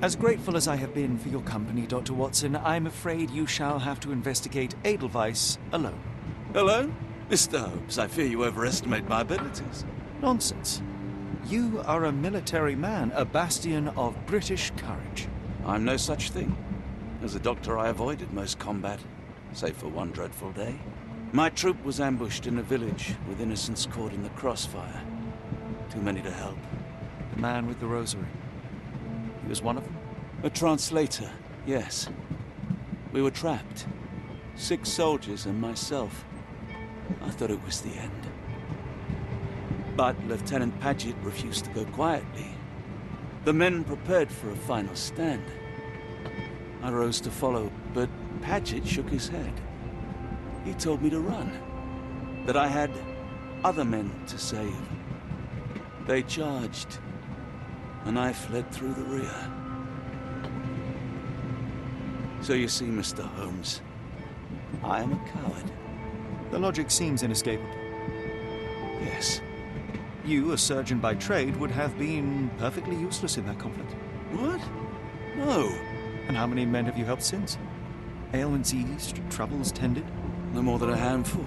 As grateful as I have been for your company, Dr. Watson, I'm afraid you shall have to investigate Edelweiss alone. Hello? Mr. Holmes, I fear you overestimate my abilities. Nonsense. You are a military man, a bastion of British courage. I'm no such thing. As a doctor, I avoided most combat, save for one dreadful day. My troop was ambushed in a village, with innocents caught in the crossfire. Too many to help. The man with the rosary. He was one of them? A translator, yes. We were trapped. 6 soldiers and myself. I thought it was the end. But Lieutenant Paget refused to go quietly. The men prepared for a final stand. I rose to follow, but Paget shook his head. He told me to run. That I had other men to save. They charged, and I fled through the rear. So you see, Mr. Holmes, I am a coward. The logic seems inescapable. Yes. You, a surgeon by trade, would have been perfectly useless in that conflict. What? No. And how many men have you helped since? Ailments eased, troubles tended? No more than a handful.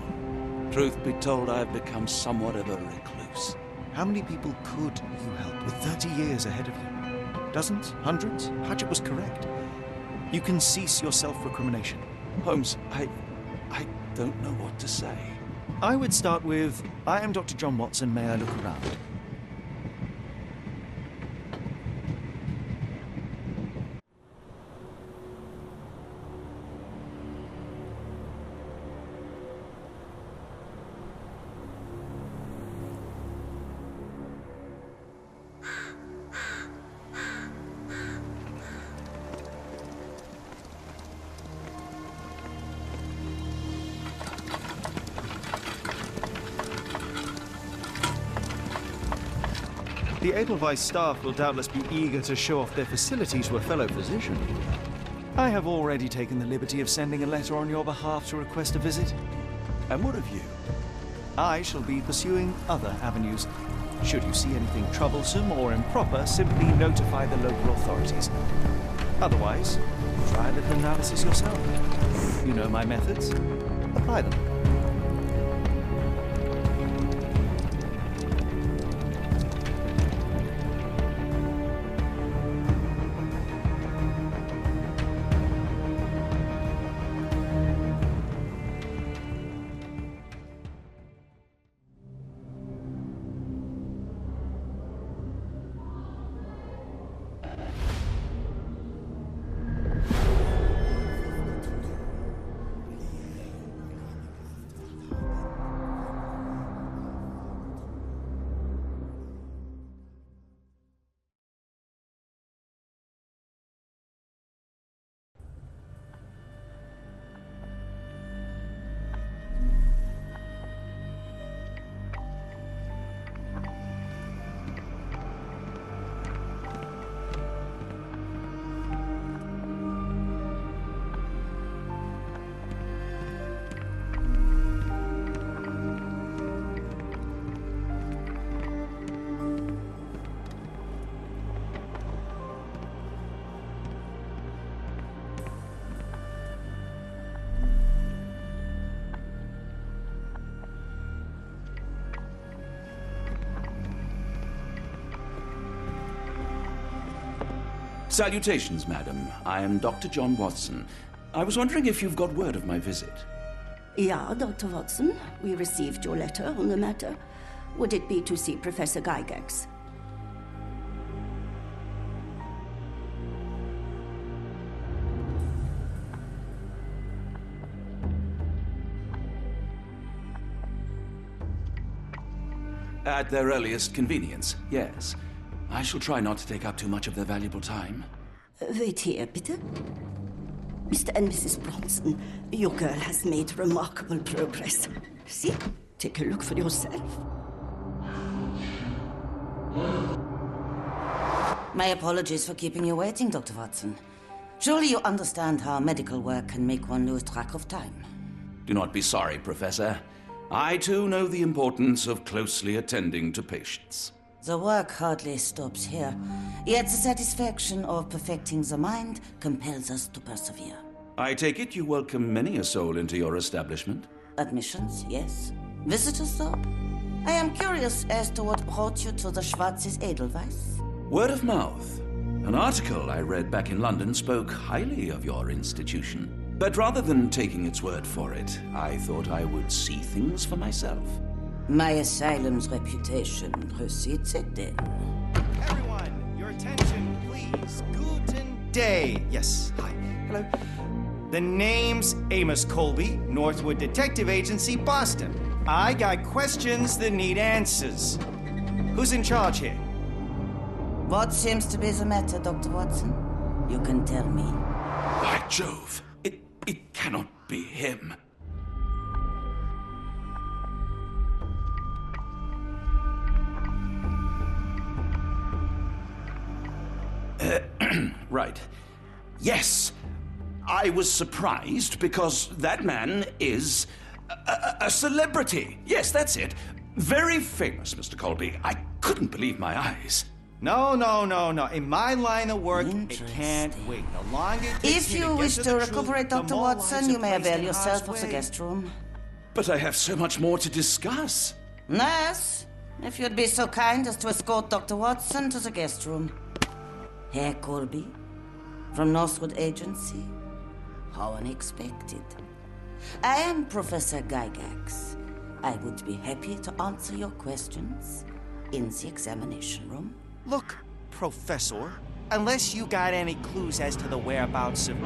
Truth be told, I have become somewhat of a recluse. How many people could you help with 30 years ahead of you? Dozens? Hundreds? Paget was correct. You can cease your self-recrimination. Holmes, I don't know what to say. I would start with, I am Dr. John Watson, may I look around? The Edelweiss staff will doubtless be eager to show off their facility to a fellow physician. I have already taken the liberty of sending a letter on your behalf to request a visit. And what of you? I shall be pursuing other avenues. Should you see anything troublesome or improper, simply notify the local authorities. Otherwise, try a little analysis yourself. You know my methods. Apply them. Salutations, madam. I am Dr. John Watson. I was wondering if you've got word of my visit. Yeah, Dr. Watson. We received your letter on the matter. Would it be to see Professor Gygax? At their earliest convenience, yes. I shall try not to take up too much of their valuable time. Wait here, bitte. Mr. and Mrs. Bronson, your girl has made remarkable progress. See? Take a look for yourself. My apologies for keeping you waiting, Dr. Watson. Surely you understand how medical work can make one lose track of time. Do not be sorry, Professor. I too know the importance of closely attending to patients. The work hardly stops here. Yet the satisfaction of perfecting the mind compels us to persevere. I take it you welcome many a soul into your establishment? Admissions, yes. Visitors, though? I am curious as to what brought you to the Schwarzes Edelweiss. Word of mouth. An article I read back in London spoke highly of your institution. But rather than taking its word for it, I thought I would see things for myself. My asylum's reputation precedes it, then. Everyone, your attention, please. Guten Day. Yes, hi. Hello. The name's Amos Colby, Northwood Detective Agency, Boston. I got questions that need answers. Who's in charge here? What seems to be the matter, Dr. Watson? You can tell me. By Jove, it cannot be him. Right. Yes. I was surprised because that man is a celebrity. Yes, that's it. Very famous, Mr. Colby. I couldn't believe my eyes. No. In my line of work, it can't wait. The longer it takes If me you to get wish to to the truth, recuperate, the Dr. more Watson, lives you are may placed avail in yourself harm's of the way. guest room. But I have so much more to discuss. Nurse, if you'd be so kind as to escort Dr. Watson to the guest room. Herr Colby, from Northwood Agency. How unexpected. I am Professor Gygax. I would be happy to answer your questions in the examination room. Look, Professor, unless you got any clues as to the whereabouts of...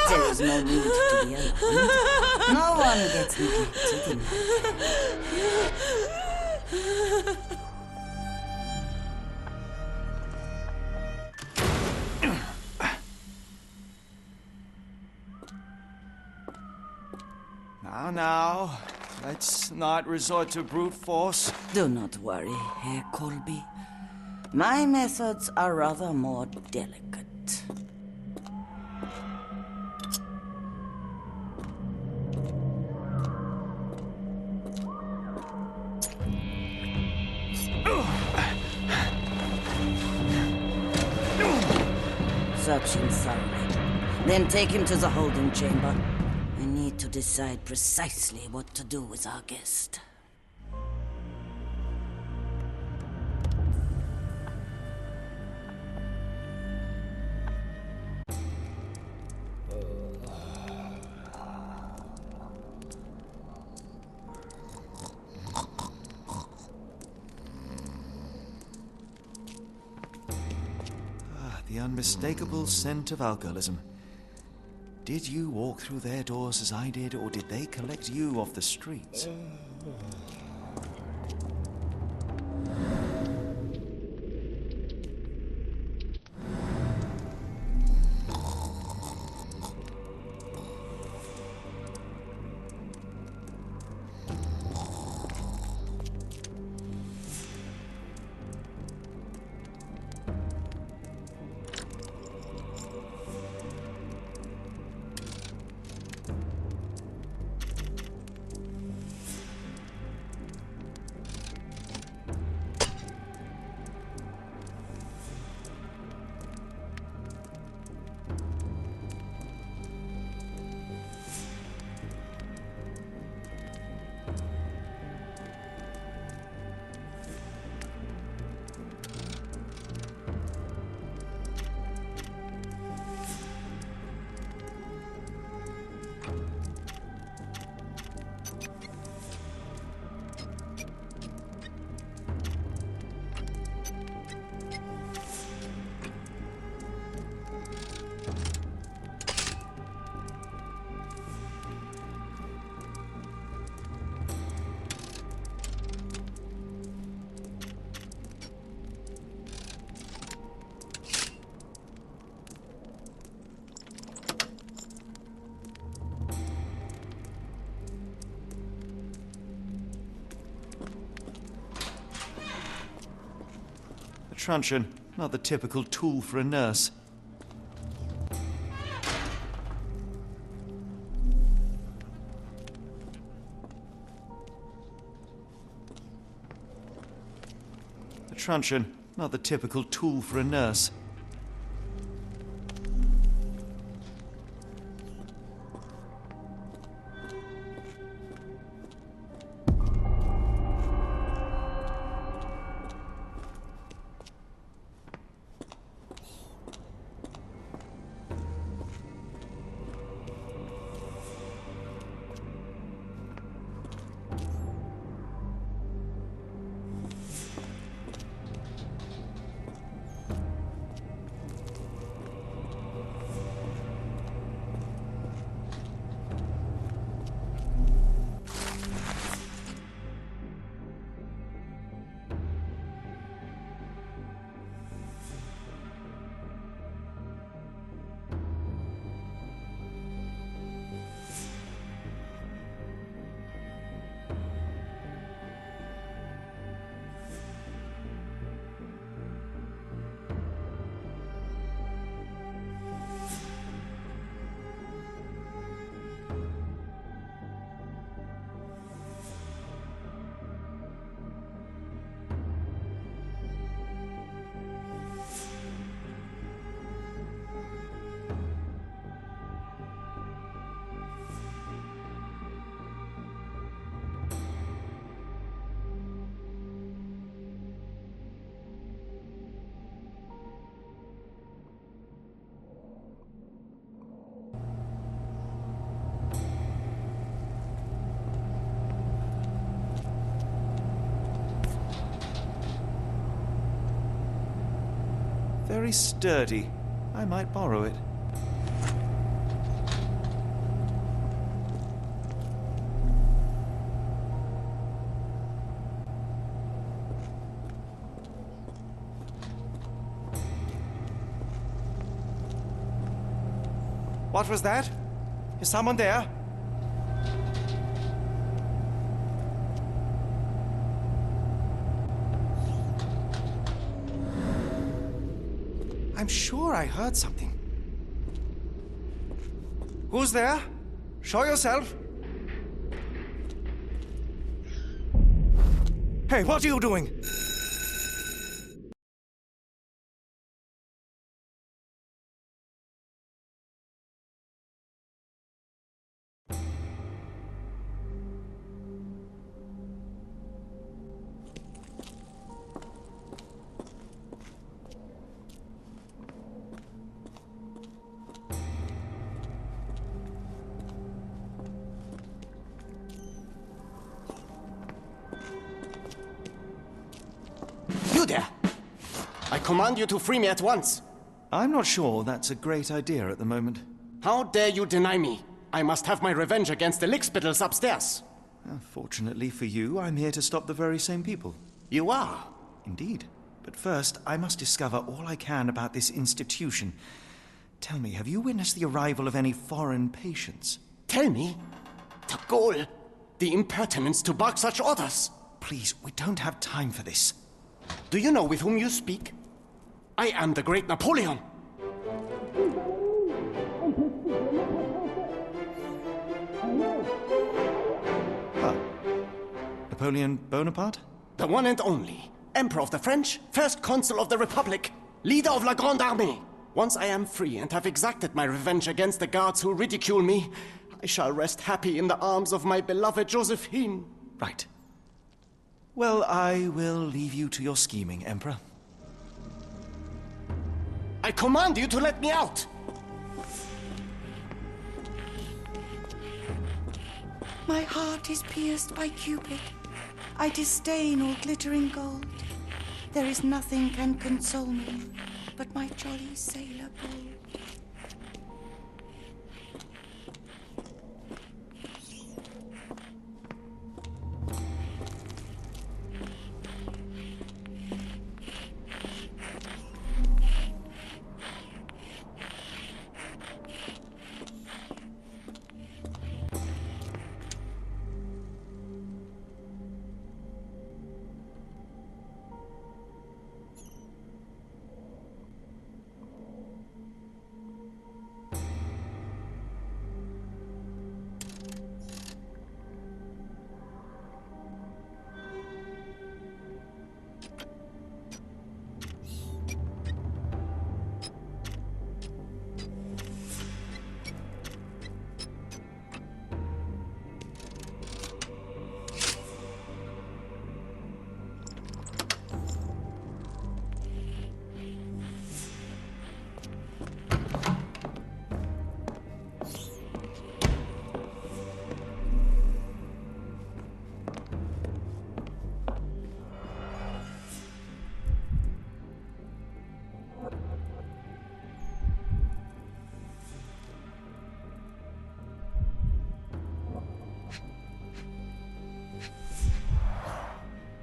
There is no need to be alarmed. No one gets neglected in Now, let's not resort to brute force. Do not worry, Herr Colby. My methods are rather more delicate. Search him thoroughly. Then take him to the holding chamber. I need to decide precisely what to do with our guest. The unmistakable scent of alcoholism. Did you walk through their doors as I did, or did they collect you off the streets? Truncheon, not the typical tool for a nurse. truncheon, not the typical tool for a nurse. Very sturdy. I might borrow it. What was that? Is someone there? I'm sure I heard something. Who's there? Show yourself. Hey, what are you doing? You there! I command you to free me at once. I'm not sure that's a great idea at the moment. How dare you deny me? I must have my revenge against the lickspittles upstairs. Fortunately for you, I'm here to stop the very same people. You are? Indeed. But first, I must discover all I can about this institution. Tell me, have you witnessed the arrival of any foreign patients? Tell me? The gall, the impertinence to bark such orders. Please, we don't have time for this. Do you know with whom you speak? I am the great Napoleon. Ah, Napoleon Bonaparte? The one and only. Emperor of the French, First Consul of the Republic, leader of La Grande Armée. Once I am free and have exacted my revenge against the guards who ridicule me, I shall rest happy in the arms of my beloved Josephine. Right. Well, I will leave you to your scheming, Emperor. I command you to let me out! My heart is pierced by Cupid. I disdain all glittering gold. There is nothing can console me but my jolly sailor bold.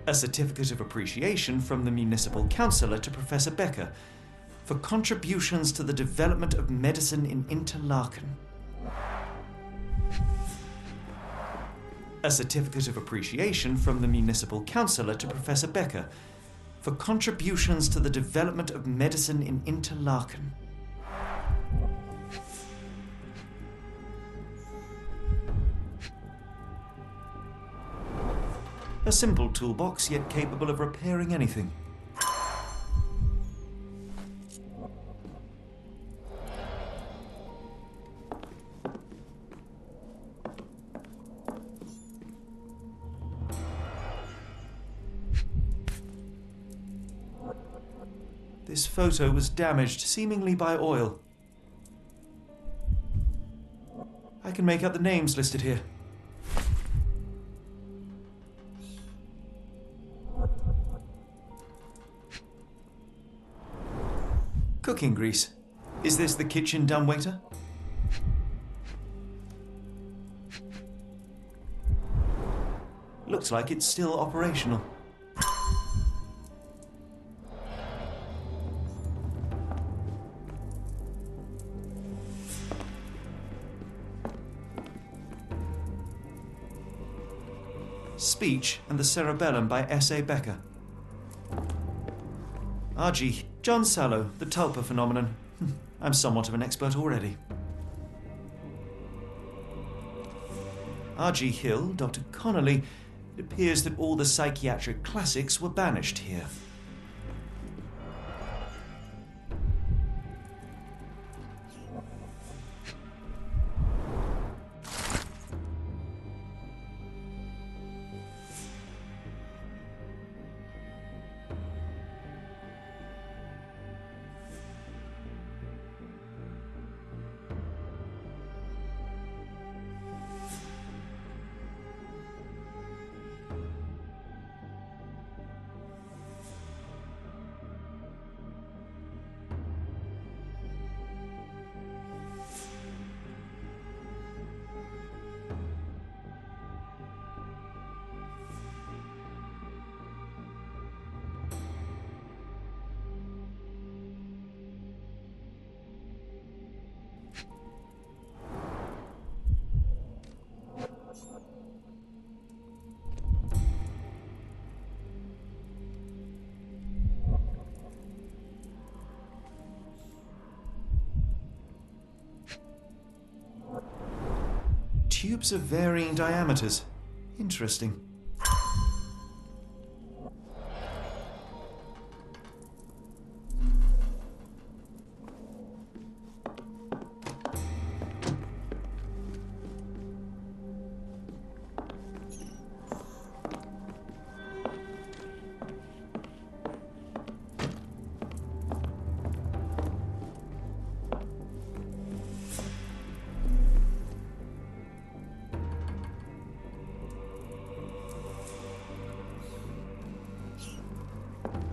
A certificate of appreciation from the municipal councillor to Professor Becker for contributions to the development of medicine in Interlaken. A certificate of appreciation from the municipal councillor to Professor Becker for contributions to the development of medicine in Interlaken. A simple toolbox, yet capable of repairing anything. This photo was damaged, seemingly by oil. I can make out the names listed here. Cooking grease. Is this the kitchen dumbwaiter? Looks like it's still operational. Speech and the Cerebellum by S.A. Becker. R.G. John Sallow, the Tulpa phenomenon. I'm somewhat of an expert already. R.G. Hill, Dr. Connolly. It appears that all the psychiatric classics were banished here. Tubes of varying diameters. Interesting.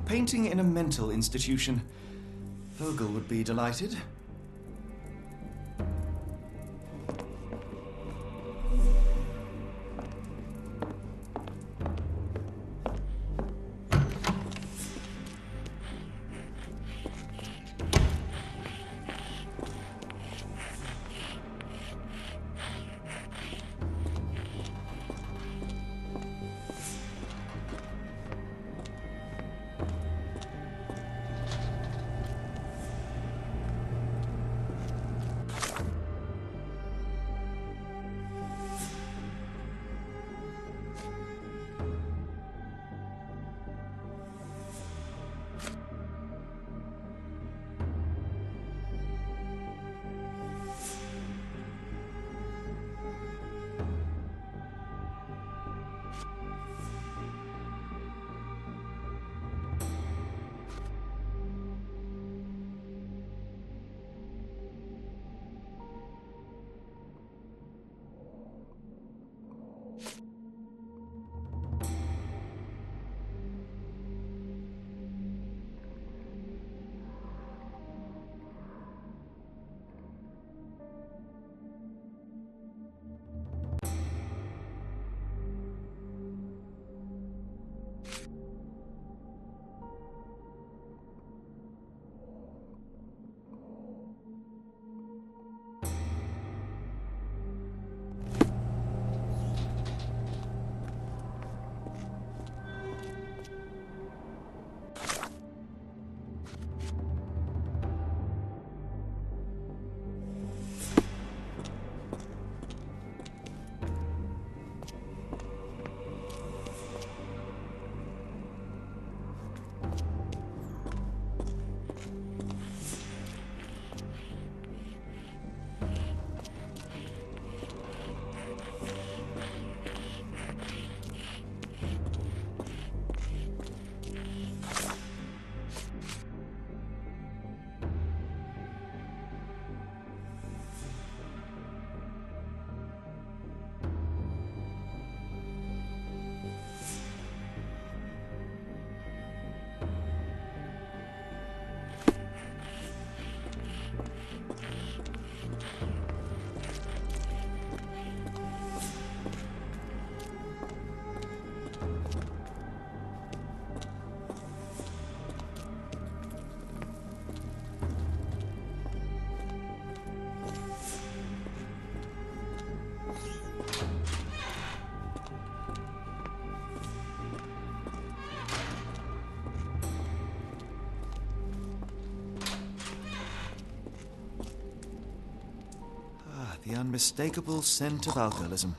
Painting in a mental institution. Vogel would be delighted. The unmistakable scent of alcoholism.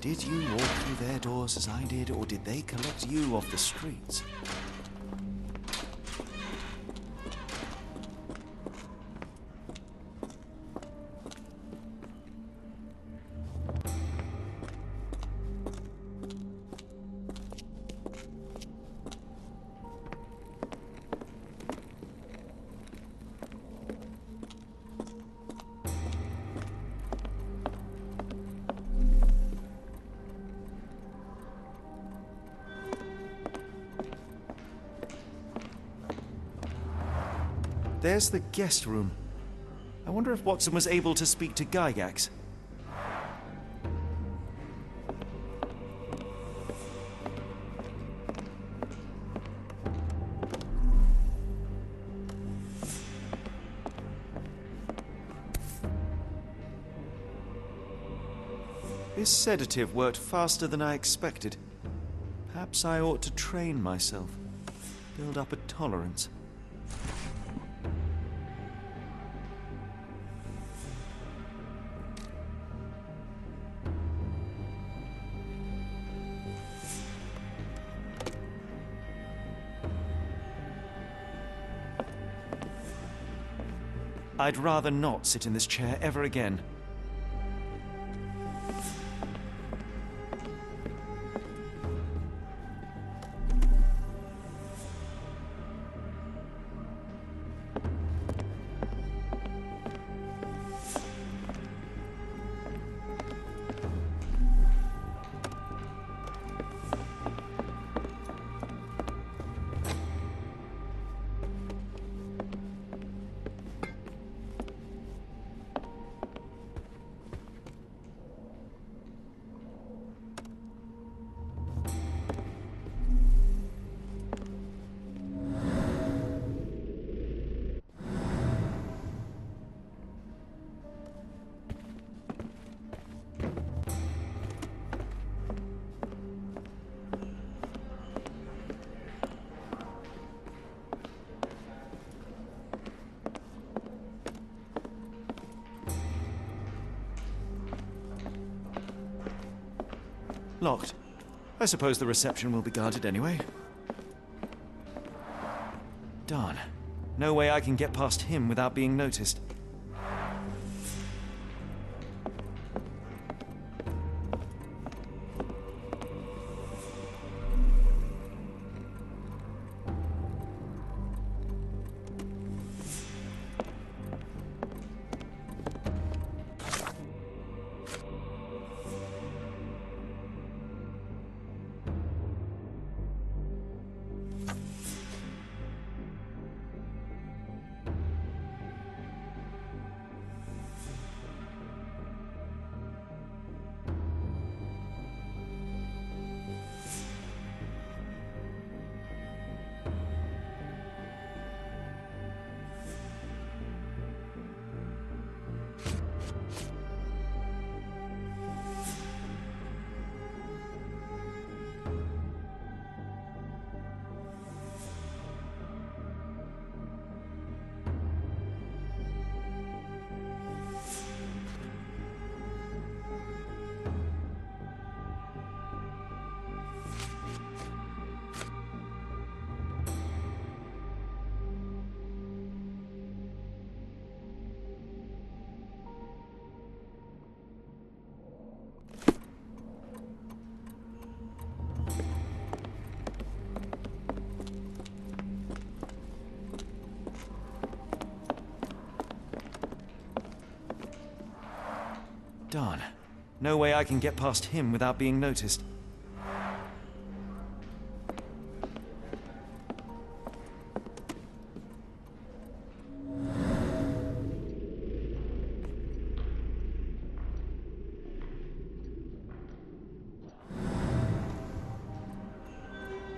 Did you walk through their doors as I did, or did they collect you off the streets? There's the guest room. I wonder if Watson was able to speak to Gygax. This sedative worked faster than I expected. Perhaps I ought to train myself, build up a tolerance. I'd rather not sit in this chair ever again. Locked. I suppose the reception will be guarded anyway. Darn. No way I can get past him without being noticed. Darn. No way I can get past him without being noticed.